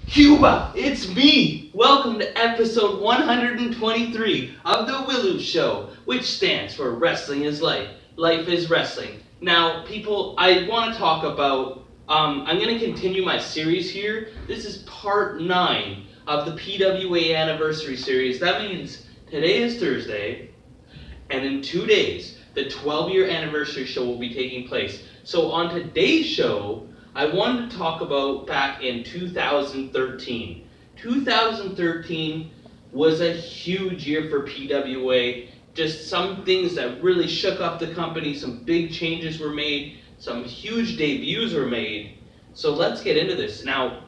Cuba, it's me! Welcome to episode 123 of the W.I.L.L.I.W show, which stands for Wrestling is Life. Life is Wrestling. Now, people, I want to talk about, I'm going to continue my series here. This is part 9 of the PWA anniversary series. That means today is Thursday, and in 2 days, the 12-year anniversary show will be taking place. So on today's show, I wanted to talk about back in 2013. 2013 was a huge year for PWA. Just some things that really shook up the company, some big changes were made, some huge debuts were made. So let's get into this. Now,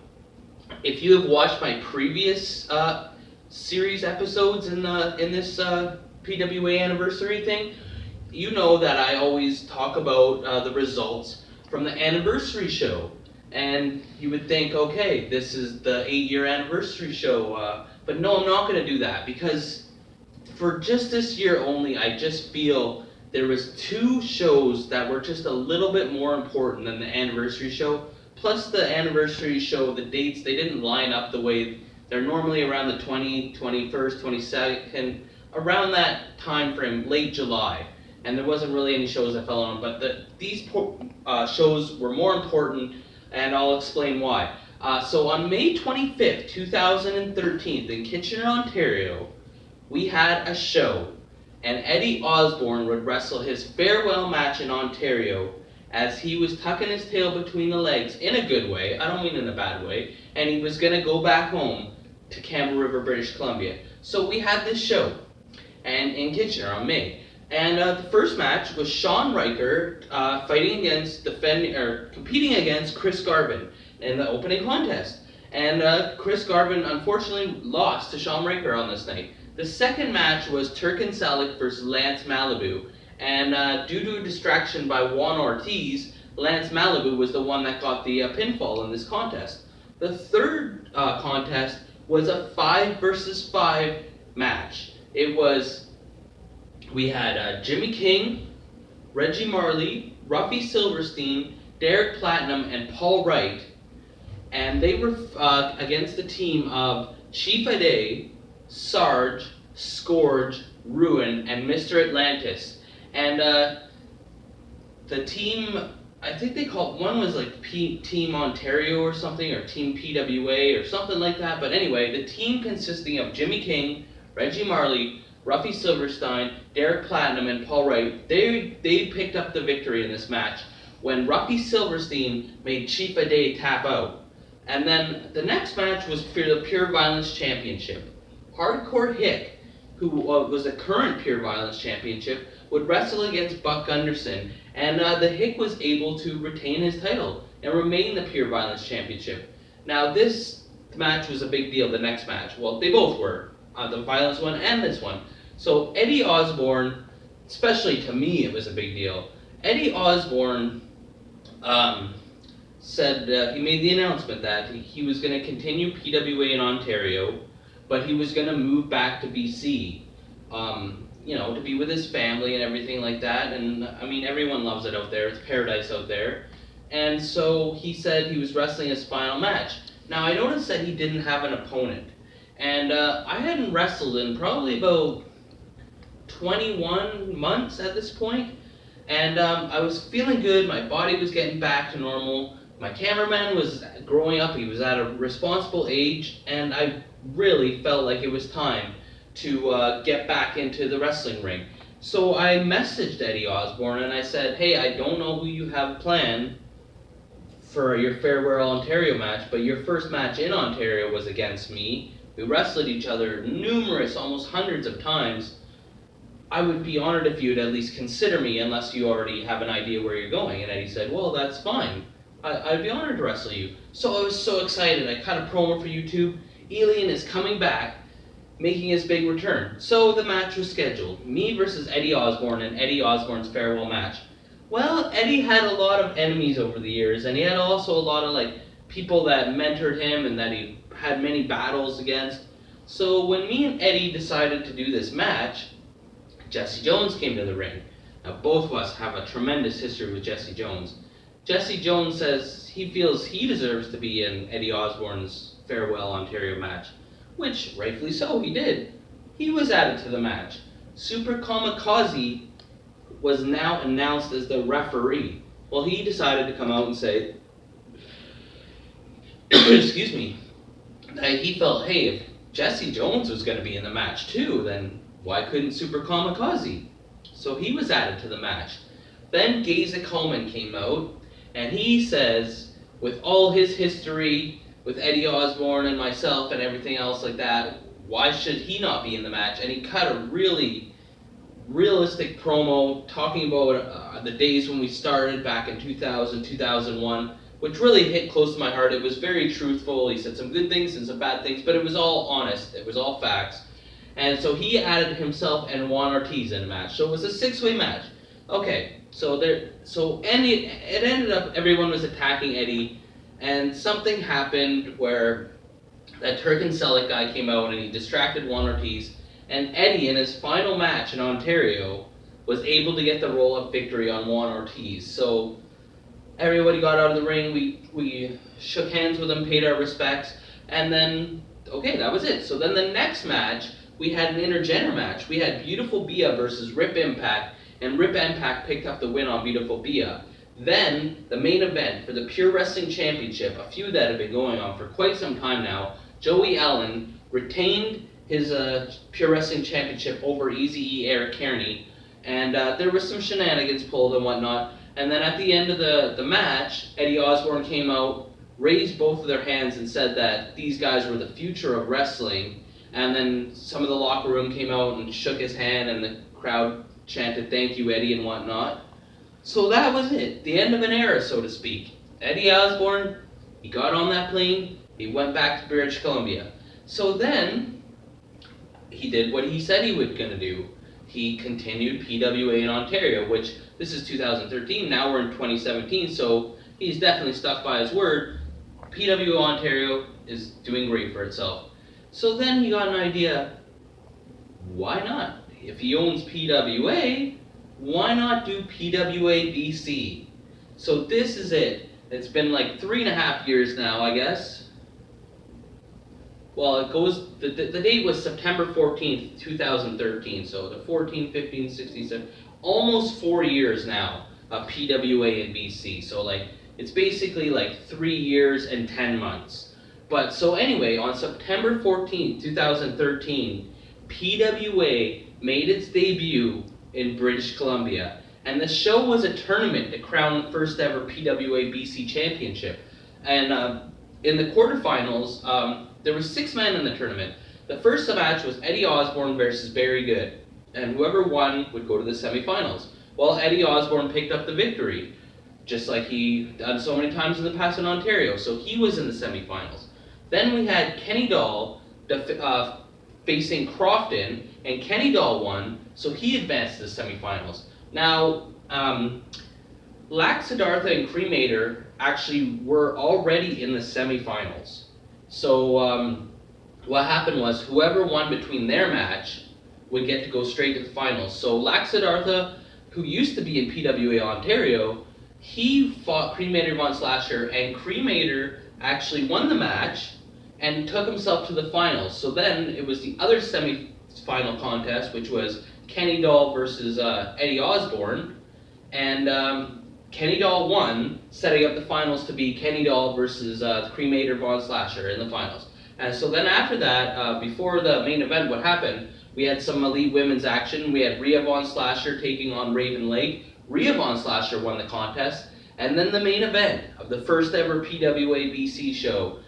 if you have watched my previous series episodes in this PWA anniversary thing, you know that I always talk about the results from the anniversary show. And you would think, okay, this is the 8-year anniversary show, but no, I'm not going to do that, because for just this year only, I just feel there was 2 shows that were just a little bit more important than the anniversary show. Plus the anniversary show, the dates, they didn't line up the way they're normally around the 20th, 21st, 22nd, around that time frame, late July. And there wasn't really any shows that fell on, but these shows were more important, and I'll explain why. So on May 25th, 2013, in Kitchener, Ontario, we had a show, and Eddie Osborne would wrestle his farewell match in Ontario as he was tucking his tail between the legs, in a good way, I don't mean in a bad way, and he was going to go back home to Campbell River, British Columbia. So we had this show, and in Kitchener on May. And the first match was Sean Riker competing against Chris Garvin in the opening contest. And Chris Garvin unfortunately lost to Sean Riker on this night. The second match was Turkin Salik versus Lance Malibu. And due to a distraction by Juan Ortiz, Lance Malibu was the one that got the pinfall in this contest. The third contest was a 5 versus 5 match. We had Jimmy King, Reggie Marley, Ruffy Silverstein, Derek Platinum, and Paul Wright. And they were against the team of Chief Ade, Sarge, Scourge, Ruin, and Mr. Atlantis. And the team, I think they called, one was like Team Ontario or something, or Team PWA or something like that. But anyway, the team consisting of Jimmy King, Reggie Marley, Ruffy Silverstein, Derek Platinum, and Paul Wright, they picked up the victory in this match when Ruffy Silverstein made Chief Ade tap out. And then the next match was for the Pure Violence Championship. Hardcore Hick, who was the current Pure Violence Championship, would wrestle against Buck Gunderson, and the Hick was able to retain his title and remain the Pure Violence Championship. Now this match was a big deal, the next match. Well, they both were, the Violence one and this one. So Eddie Osborne, especially to me it was a big deal. Eddie Osborne said, he made the announcement that he was going to continue PWA in Ontario, but he was going to move back to BC, to be with his family and everything like that. And I mean, everyone loves it out there. It's paradise out there. And so he said he was wrestling his final match. Now I noticed that he didn't have an opponent. And I hadn't wrestled in probably about 21 months at this point. And I was feeling good. My body was getting back to normal. My cameraman was growing up. He was at a responsible age. And I really felt like it was time to get back into the wrestling ring. So I messaged Eddie Osborne and I said, hey, I don't know who you have planned for your Farewell Ontario match, but your first match in Ontario was against me. We wrestled each other numerous, almost hundreds of times. I would be honored if you would at least consider me, unless you already have an idea where you're going. And Eddie said, well, that's fine. I'd be honored to wrestle you. So I was so excited. I cut a promo for YouTube. Elian is coming back, making his big return. So the match was scheduled. Me versus Eddie Osborne and Eddie Osborne's farewell match. Well, Eddie had a lot of enemies over the years, and he had also a lot of people that mentored him and that he had many battles against. So when me and Eddie decided to do this match, Jesse Jones came to the ring. Now both of us have a tremendous history with Jesse Jones. Jesse Jones says he feels he deserves to be in Eddie Osborne's Farewell Ontario match, which rightfully so, he did. He was added to the match. Super Kamikaze was now announced as the referee. Well, he decided to come out and say, excuse me, that he felt, hey, if Jesse Jones was going to be in the match too, then why couldn't Super Kamikaze? So he was added to the match. Then Gaza Coleman came out, and he says, with all his history with Eddie Osborne and myself and everything else like that, why should he not be in the match? And he cut a really realistic promo talking about the days when we started back in 2000, 2001, which really hit close to my heart. It was very truthful. He said some good things and some bad things, but it was all honest. It was all facts. And so he added himself and Juan Ortiz in a match. So it was a six-way match. Okay, it ended up everyone was attacking Eddie, and something happened where that Turkin Selleck guy came out and he distracted Juan Ortiz, and Eddie in his final match in Ontario was able to get the roll-up victory on Juan Ortiz. So everybody got out of the ring, we shook hands with him, paid our respects, and then, okay, that was it. So then the next match, we had an intergender match. We had Beautiful Bia versus Rip Impact, and Rip Impact picked up the win on Beautiful Bia. Then, the main event for the Pure Wrestling Championship, a feud that had been going on for quite some time now, Joey Allen retained his Pure Wrestling Championship over Eazy-E Eric Kearney, and there was some shenanigans pulled and whatnot. And then at the end of the match, Eddie Osborne came out, raised both of their hands and said that these guys were the future of wrestling. And then some of the locker room came out and shook his hand, and the crowd chanted, "Thank you, Eddie," and whatnot. So that was it, the end of an era, so to speak. Eddie Osborne, he got on that plane, he went back to British Columbia. So then, he did what he said he was going to do. He continued PWA in Ontario, which this is 2013, now we're in 2017, so he's definitely stuck by his word. PWA Ontario is doing great for itself. So then he got an idea, why not? If he owns PWA, why not do PWA BC? So this is it. It's been like 3.5 years now, I guess. Well, it goes, the date was September 14th, 2013, so the 14, 15, 16, 17, almost 4 years now of PWA in BC. So like, it's basically like 3 years and 10 months. But so anyway, on September 14th, 2013, PWA made its debut in British Columbia. And the show was a tournament to crown the first ever PWA BC championship. And in the quarterfinals, there were 6 men in the tournament. The first match was Eddie Osborne versus Barry Good. And whoever won would go to the semifinals. Well, Eddie Osborne picked up the victory, just like he done so many times in the past in Ontario. So he was in the semifinals. Then we had Kenny Doll facing Crofton, and Kenny Doll won, so he advanced to the semifinals. Now, Siddhartha and Cremator actually were already in the semifinals. So what happened was whoever won between their match would get to go straight to the finals. So Siddhartha, who used to be in PWA Ontario, he fought Cremator Von Slasher, and Cremator actually won the match and took himself to the finals. So then it was the other semi-final contest, which was Kenny Doll versus Eddie Osborne, and Kenny Doll won, setting up the finals to be Kenny Doll versus Cremator Von Slasher in the finals. And so then after that, before the main event, what happened, we had some elite women's action. We had Rhea Von Slasher taking on Raven Lake. Rhea Von Slasher won the contest. And then the main event of the first ever PWA BC show,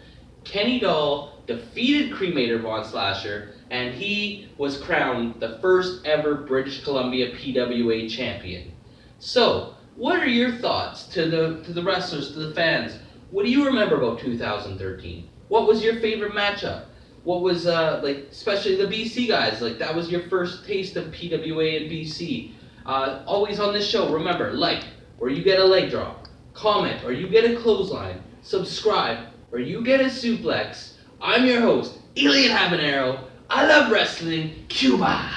Kenny Doll defeated Cremator Von Slasher, and he was crowned the first ever British Columbia PWA champion. So, what are your thoughts to the wrestlers, to the fans? What do you remember about 2013? What was your favorite matchup? What was, like, especially the BC guys, like, that was your first taste of PWA in BC. Always on this show, remember, like, or you get a leg drop. Comment, or you get a clothesline. Subscribe, or you get a suplex. I'm your host, Elian Habanero. I love wrestling. Cuba!